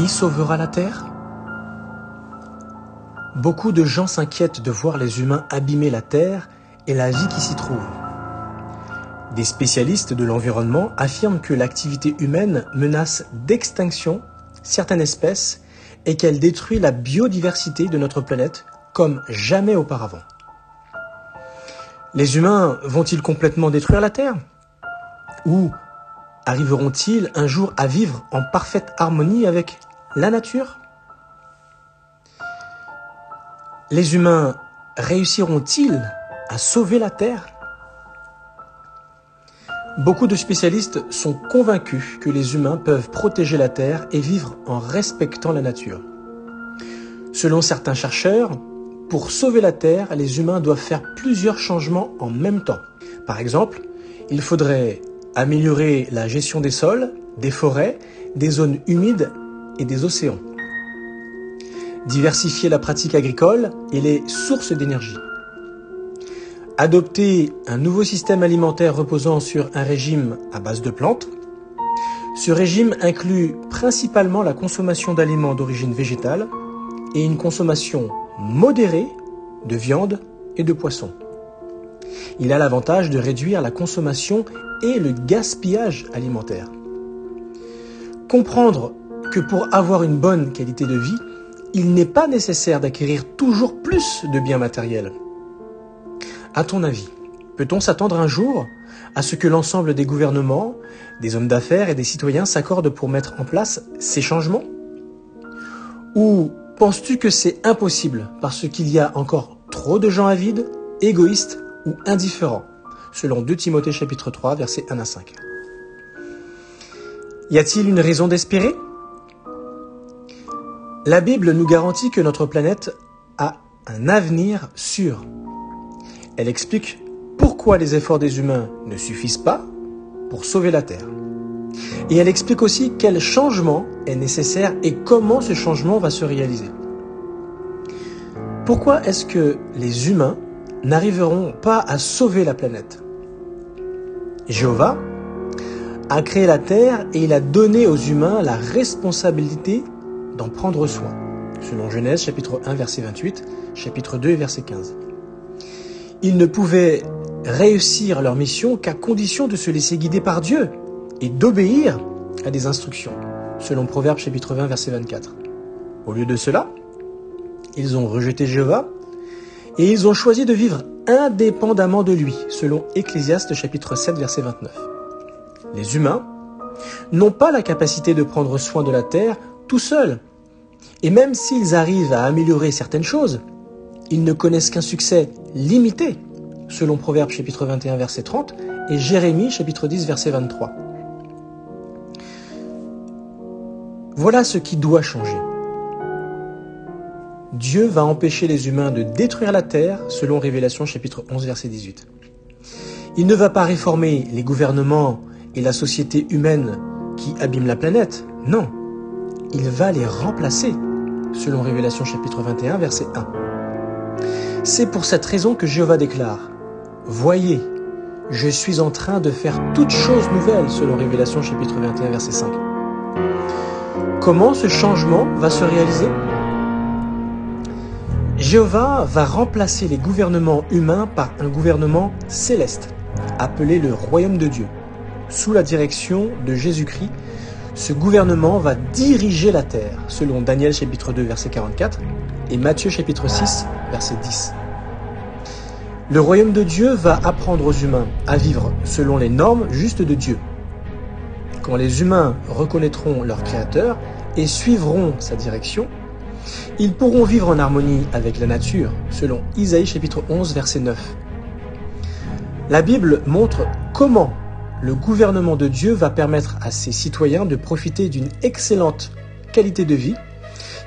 Qui sauvera la terre? Beaucoup de gens s'inquiètent de voir les humains abîmer la terre et la vie qui s'y trouve. Des spécialistes de l'environnement affirment que l'activité humaine menace d'extinction certaines espèces et qu'elle détruit la biodiversité de notre planète comme jamais auparavant. Les humains vont-ils complètement détruire la terre? Ou arriveront-ils un jour à vivre en parfaite harmonie avec la nature? Les humains réussiront-ils à sauver la terre? Beaucoup de spécialistes sont convaincus que les humains peuvent protéger la terre et vivre en respectant la nature. Selon certains chercheurs, pour sauver la terre, les humains doivent faire plusieurs changements en même temps. Par exemple, il faudrait améliorer la gestion des sols, des forêts, des zones humides et des océans. Diversifier la pratique agricole et les sources d'énergie. Adopter un nouveau système alimentaire reposant sur un régime à base de plantes. Ce régime inclut principalement la consommation d'aliments d'origine végétale et une consommation modérée de viande et de poisson. Il a l'avantage de réduire la consommation et le gaspillage alimentaire. Comprendre que pour avoir une bonne qualité de vie, il n'est pas nécessaire d'acquérir toujours plus de biens matériels. À ton avis, peut-on s'attendre un jour à ce que l'ensemble des gouvernements, des hommes d'affaires et des citoyens s'accordent pour mettre en place ces changements? Ou penses-tu que c'est impossible parce qu'il y a encore trop de gens avides, égoïstes ou indifférents, selon 2 Timothée chapitre 3, versets 1 à 5. Y a-t-il une raison d'espérer? La Bible nous garantit que notre planète a un avenir sûr. Elle explique pourquoi les efforts des humains ne suffisent pas pour sauver la Terre. Et elle explique aussi quel changement est nécessaire et comment ce changement va se réaliser. Pourquoi est-ce que les humains n'arriveront pas à sauver la planète? Jéhovah a créé la Terre et il a donné aux humains la responsabilité d'en prendre soin, selon Genèse chapitre 1 verset 28, chapitre 2 verset 15. Ils ne pouvaient réussir leur mission qu'à condition de se laisser guider par Dieu et d'obéir à des instructions, selon Proverbes chapitre 20 verset 24. Au lieu de cela, ils ont rejeté Jéhovah et ils ont choisi de vivre indépendamment de lui, selon Ecclésiaste chapitre 7 verset 29. Les humains n'ont pas la capacité de prendre soin de la terre tout seuls. Et même s'ils arrivent à améliorer certaines choses, ils ne connaissent qu'un succès limité, selon Proverbes chapitre 21 verset 30 et Jérémie chapitre 10 verset 23. Voilà ce qui doit changer. Dieu va empêcher les humains de détruire la terre, selon Révélation chapitre 11 verset 18. Il ne va pas réformer les gouvernements et la société humaine qui abîment la planète, non. Il va les remplacer, selon Révélation chapitre 21 verset 1. C'est pour cette raison que Jéhovah déclare « Voyez, je suis en train de faire toutes choses nouvelles » selon Révélation chapitre 21 verset 5. Comment ce changement va se réaliser? Jéhovah va remplacer les gouvernements humains par un gouvernement céleste, appelé le Royaume de Dieu. Sous la direction de Jésus-Christ, ce gouvernement va diriger la terre, selon Daniel chapitre 2 verset 44 et Matthieu chapitre 6 verset 10. Le royaume de Dieu va apprendre aux humains à vivre selon les normes justes de Dieu. Quand les humains reconnaîtront leur Créateur et suivront sa direction, ils pourront vivre en harmonie avec la nature, selon Isaïe chapitre 11 verset 9. La Bible montre comment le gouvernement de Dieu va permettre à ses citoyens de profiter d'une excellente qualité de vie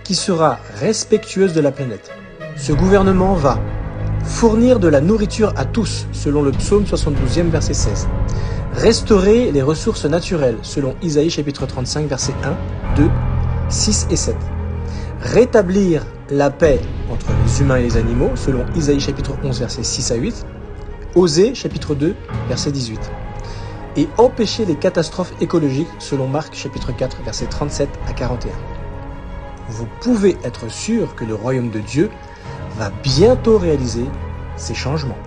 qui sera respectueuse de la planète. Ce gouvernement va fournir de la nourriture à tous, selon le psaume 72e verset 16. Restaurer les ressources naturelles, selon Isaïe chapitre 35 verset 1, 2, 6 et 7. Rétablir la paix entre les humains et les animaux, selon Isaïe chapitre 11 verset 6 à 8. Osée chapitre 2 verset 18. Et empêcher les catastrophes écologiques, selon Marc chapitre 4 verset 37 à 41. vous pouvez être sûr que le royaume de Dieu va bientôt réaliser ces changements.